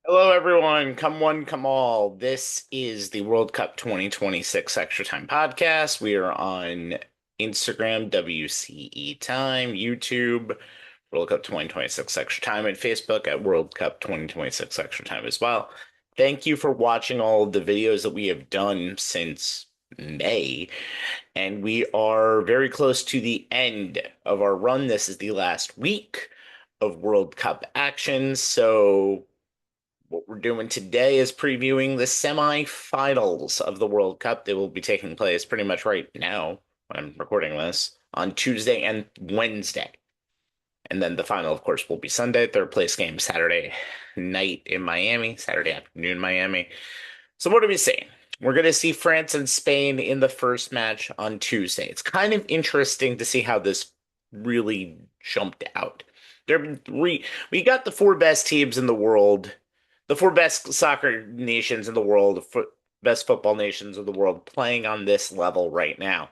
Hello, everyone. Come one, come all. This is the World Cup 2026 Extra Time podcast. We are on Instagram, WCE Time, YouTube, World Cup 2026 Extra Time, and Facebook at World Cup 2026 Extra Time as well. Thank you for watching all of the videos that we have done since May, and we are very close to the end of our run. This is the last week of World Cup action, so what we're doing today is previewing the semifinals of the World Cup. They will be taking place pretty much right now when I'm recording this on Tuesday and Wednesday. And then the final, of course, will be Sunday, third place game Saturday night in Miami, Saturday afternoon, Miami. So what are we seeing? We're going to see France and Spain in the first match on Tuesday. It's kind of interesting to see how this really jumped out. We got the four best teams in the world, the four best soccer nations in the world, best football nations of the world playing on this level right now.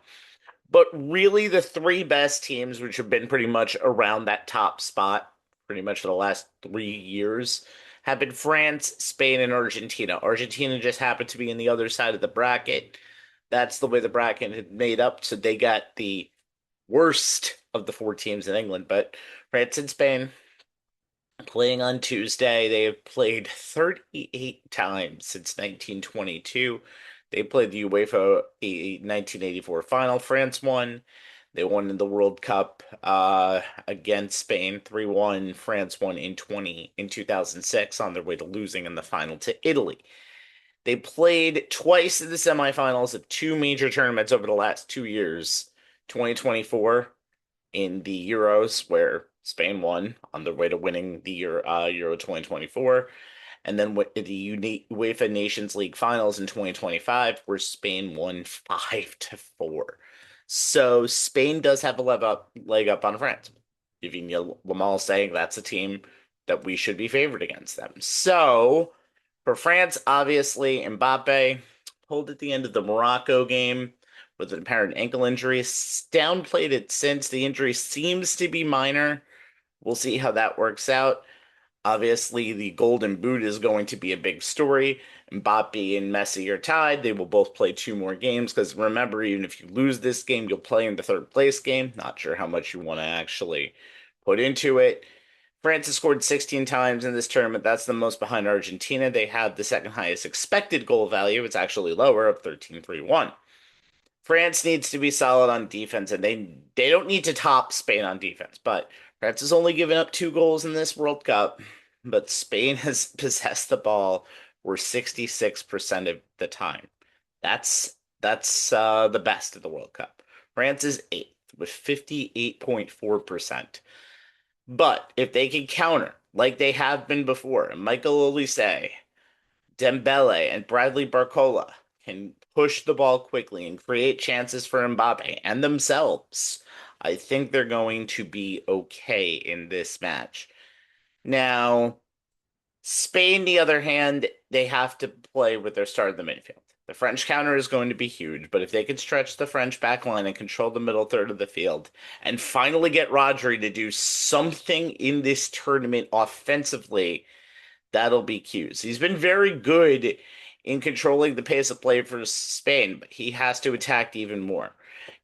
But really, the three best teams, which have been pretty much around that top spot pretty much for the last 3 years, have been France, Spain, and Argentina. Argentina just happened to be in the other side of the bracket. That's the way the bracket had made up, so they got the worst of the four teams in England. But France and Spain playing on Tuesday. They have played 38 times since 1922. They played the UEFA 1984 final. France won. They won in the World Cup against Spain 3-1. France won in 2006 on their way to losing in the final to Italy. They played twice in the semifinals of two major tournaments over the last 2 years. 2024 in the Euros, where Spain won on their way to winning the Euro 2024, and then with the UEFA Nations League finals in 2025, where Spain won 5-4. So Spain does have a leg up on France. Even Lamal saying that's a team that we should be favored against them. So for France, obviously, Mbappe pulled at the end of the Morocco game with an apparent ankle injury. Downplayed it since the injury seems to be minor. We'll see how that works out. Obviously, the Golden Boot is going to be a big story. Mbappe and Messi are tied. They will both play two more games because remember, even if you lose this game, you'll play in the third place game. Not sure how much you want to actually put into it. France has scored 16 times in this tournament. That's the most behind Argentina. They have the second highest expected goal value. It's actually lower of 13-3-1. France needs to be solid on defense, and they don't need to top Spain on defense. But France has only given up 2 goals in this World Cup, but Spain has possessed the ball for 66% of the time. That's the best of the World Cup. France is eighth with 58.4%. But if they can counter like they have been before, Michael Olise, Dembele, and Bradley Barcola can push the ball quickly and create chances for Mbappe and themselves, I think they're going to be okay in this match. Now, Spain, the other hand, they have to play with their start of the midfield. The French counter is going to be huge, but if they can stretch the French back line and control the middle third of the field and finally get Rodri to do something in this tournament offensively, that'll be cues. He's been very good in controlling the pace of play for Spain, but he has to attack even more.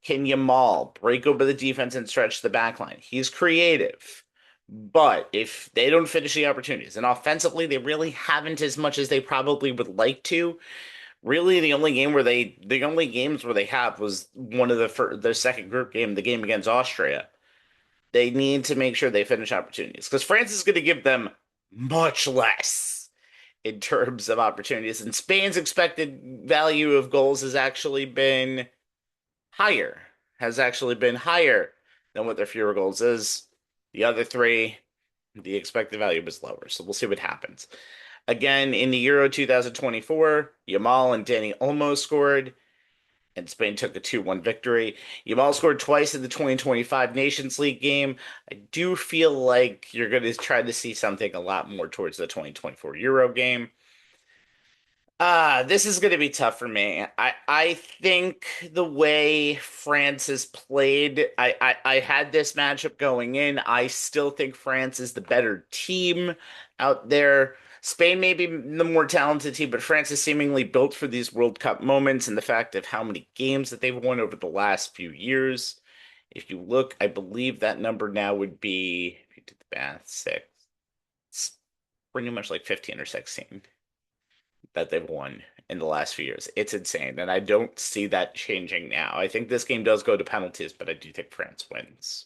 Can Yamal break over the defense and stretch the back line? He's creative. But if they don't finish the opportunities, and offensively they really haven't as much as they probably would like to. Really, the only games where they have was one of their second group game, the game against Austria. They need to make sure they finish opportunities because France is going to give them much less in terms of opportunities. And Spain's expected value of goals higher, has actually been higher than what their fewer goals is. The other three, the expected value was lower. So we'll see what happens. Again, in the Euro 2024, Yamal and Dani Olmo scored, and Spain took a 2-1 victory. Yamal scored twice in the 2025 Nations League game. I do feel like you're going to try to see something a lot more towards the 2024 Euro game. This is going to be tough for me. I think the way France has played, I had this matchup going in. I still think France is the better team out there. Spain may be the more talented team, but France is seemingly built for these World Cup moments and the fact of how many games that they've won over the last few years. If you look, I believe that number now would be, if you did the math, six. It's pretty much like 15 or 16 that they've won in the last few years. It's insane, and I don't see that changing now. I think this game does go to penalties, but I do think France wins.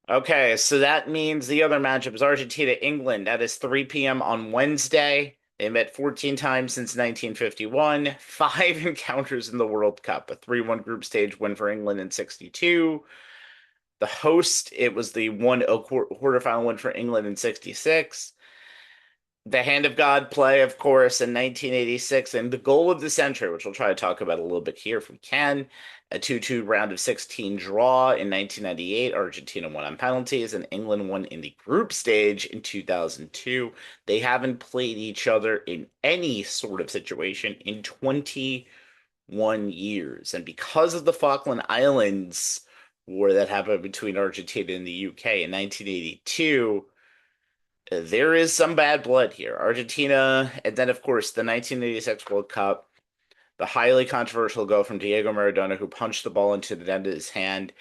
Okay, so that means the other matchup is Argentina-England. That is 3 p.m. on Wednesday. They met 14 times since 1951, five encounters in the World Cup, a 3-1 group stage win for England in 62. The host, it was the 1-0 quarterfinal win for England in 66. The Hand of God play, of course, in 1986, and the goal of the century, which we'll try to talk about a little bit here if we can. A 2-2 round of 16 draw in 1998. Argentina won on penalties, and England won in the group stage in 2002. They haven't played each other in any sort of situation in 21 years. And because of the Falkland Islands war that happened between Argentina and the UK in 1982, there is some bad blood here. Argentina, and then, of course, the 1986 World Cup, the highly controversial goal from Diego Maradona, who punched the ball into the end of his hand.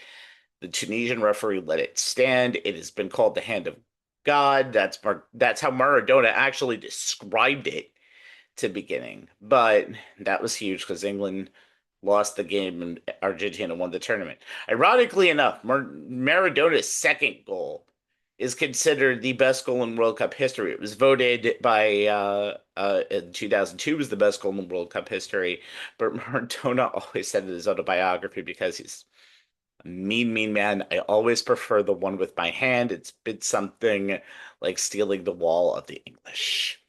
The Tunisian referee let it stand. It has been called the hand of God. That's how Maradona actually described it to beginning. But that was huge because England lost the game and Argentina won the tournament. Ironically enough, Maradona's second goal is considered the best goal in World Cup history. It was voted by in 2002 was the best goal in World Cup history. But Maradona always said in his autobiography because he's a mean, mean man. I always prefer the one with my hand. It's been something like stealing the wallet of the English.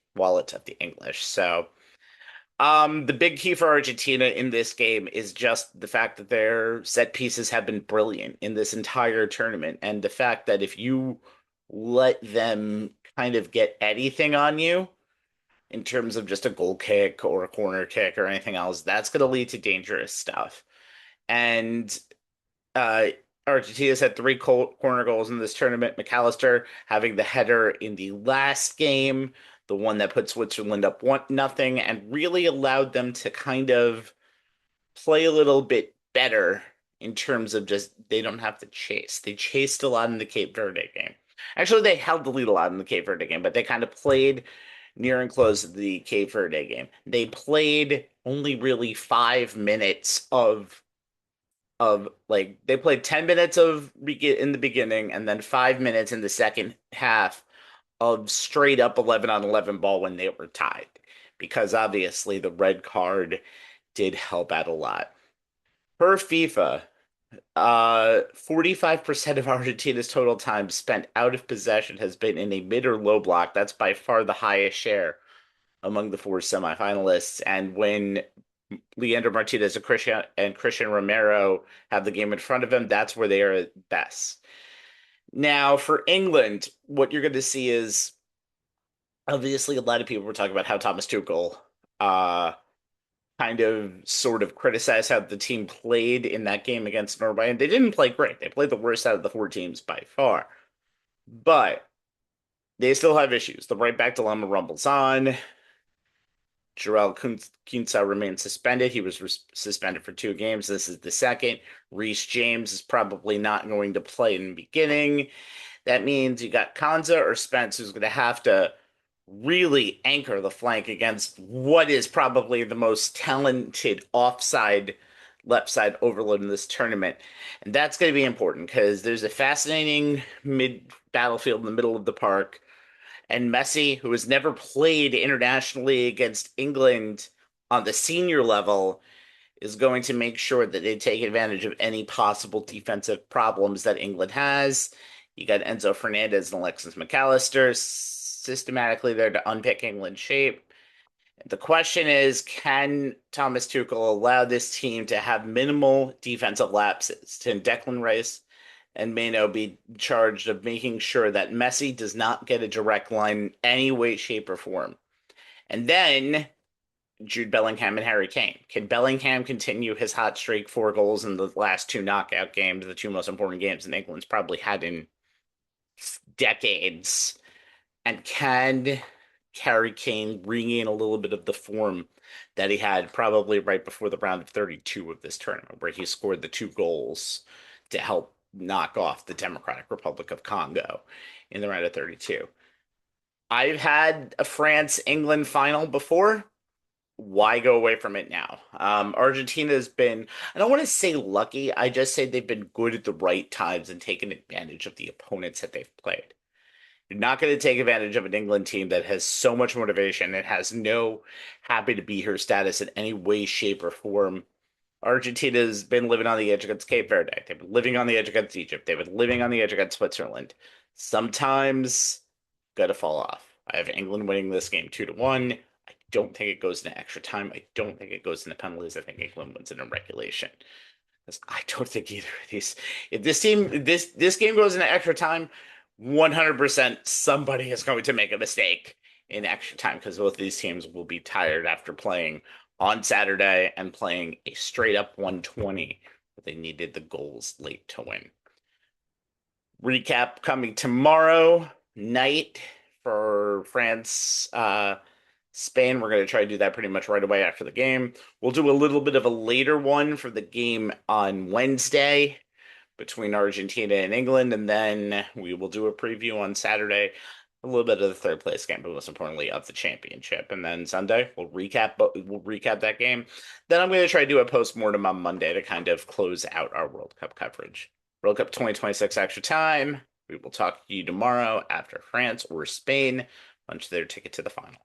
So the big key for Argentina in this game is just the fact that their set pieces have been brilliant in this entire tournament, and the fact that if you let them kind of get anything on you in terms of just a goal kick or a corner kick or anything else, that's going to lead to dangerous stuff. And uh, Argentina's had three corner goals in this tournament. McAllister having the header in the last game, the one that put Switzerland up 1-0, and really allowed them to kind of play a little bit better in terms of just they don't have to chase. They chased a lot in the Cape Verde game. Actually, they held the lead a lot in the Cape Verde game, but they kind of played near and close to the Cape Verde game. They played only really 5 minutes of like they played 10 minutes in the beginning and then 5 minutes in the second half of straight up 11 on 11 ball when they were tied because obviously the red card did help out a lot. Per FIFA, 45% of Argentina's total time spent out of possession has been in a mid or low block. That's by far the highest share among the four semifinalists. And when Leandro Martinez and Christian Romero have the game in front of him, that's where they are at best. Now, for England, what you're going to see is obviously a lot of people were talking about how Thomas Tuchel uh, kind of sort of criticized how the team played in that game against Norway, and they didn't play great. They played the worst out of the four teams by far, but they still have issues. The right back dilemma rumbles on. Jarrell Quinza remains suspended. He was suspended for 2 games. This is the second. Reece James is probably not going to play in the beginning. That means you got Kanza or Spence who's going to have to really anchor the flank against what is probably the most talented offside left side overload in this tournament. And that's going to be important because there's a fascinating mid battlefield in the middle of the park and Messi, who has never played internationally against England on the senior level, is going to make sure that they take advantage of any possible defensive problems that England has. You got Enzo Fernandez and Alexis McAllister systematically there to unpick England's shape. The question is, can Thomas Tuchel allow this team to have minimal defensive lapses? Can Declan Rice and Mano be charged of making sure that Messi does not get a direct line in any way, shape, or form? And then Jude Bellingham and Harry Kane. Can Bellingham continue his hot streak, 4 goals in the last two knockout games, the two most important games in England's probably had in decades? And can Harry Kane regain a little bit of the form that he had probably right before the round of 32 of this tournament, where he scored the 2 goals to help knock off the Democratic Republic of Congo in the round of 32? I've had a France England final before. Why go away from it now? Argentina has been, I don't want to say lucky, I just say they've been good at the right times and taken advantage of the opponents that they've played. You're not going to take advantage of an England team that has so much motivation and has no happy to be here status in any way, shape, or form. Argentina's been living on the edge against Cape Verde. They've been living on the edge against Egypt. They've been living on the edge against Switzerland. Sometimes gotta fall off. I have England winning this game 2-1. I don't think it goes into extra time. I don't think it goes into penalties. I think England wins it in regulation. I don't think either of these. If this game goes into extra time, 100% somebody is going to make a mistake in extra time because both of these teams will be tired after playing on Saturday and playing a straight up 120, but they needed the goals late to win. Recap coming tomorrow night for France, Spain. We're going to try to do that pretty much right away after the game. We'll do a little bit of a later one for the game on Wednesday between Argentina and England, and then we will do a preview on Saturday, a little bit of the third place game, but most importantly of the championship. And then Sunday we'll recap that game. Then I'm going to try to do a post-mortem on Monday to kind of close out our World Cup coverage. World Cup 2026 extra time. We will talk to you tomorrow after France or Spain punch their ticket to the final.